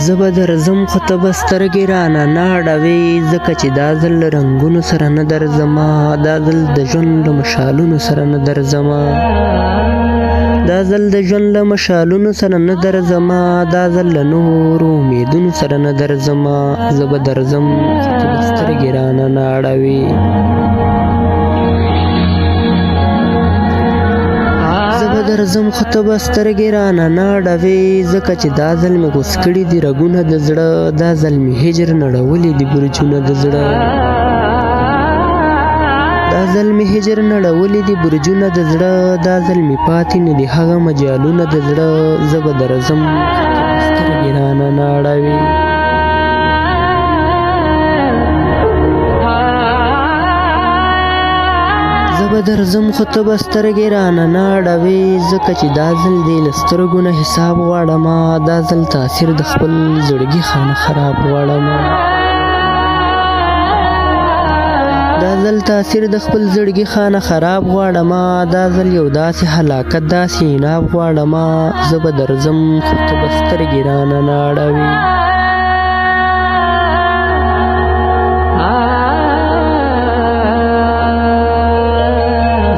زه به درځم خو ته به سترګې رانه نه اړوې، ځکه چې دا ځل له رنګونو سره نه درځمه، دا ځل د ژوند له مشالونو سره نه درځمه، دا ځل د ژوند له مشالونو سره نه درځمه، دا ځل له نورو امیدونو سره نه درځمه. زه به درځم خو ته به سترګې رانه نه اړوې. درځم خو ته به سترګې رانه نه اړوې، ځکه چې دا ځل مې غوڅ کړي دي رګونه د زړه، دا ځل مې هجر نړولي دي برجونه د زړه، دا ځل مې هجر نړولي دي برجونه د زړه، دا ځل مې پاتې نه دي هغه مجالونه د زړه. زه به درځم خو ته به سترګې رانه نه اړوې. زه به درځم خو ته به سترګې رانه نه اړوې، ځکه چې دا ځل دې له سترګو نه حساب غواړمه، دا ځل تاثیر د خپل زړګي خانه خراب غواړمه، دا ځل تاثیر د خپل زړګي خانه خراب غواړمه، دا ځل یو داسې هلاکت داسې عناب غواړمه. زه به درځم خو ته به سترګې رانه نه اړوې.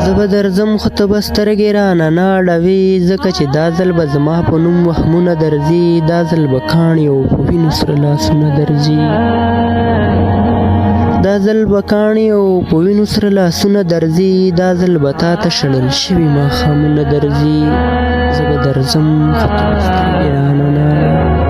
زه به درځم خو ته به سترګې رانه نه اړوې، ځکه چې دا ځل به زما په نوم وهمونه درځي، دا ځل به کاڼي او په وینو سره لاسونه درځي، دا ځل به کاڼي او په وینو سره لاسونه درځي، دا ځل به تا ته شړل شوي ماښامونه درځي. زه به درځم خو ته به سترګې رانه نه اړوې.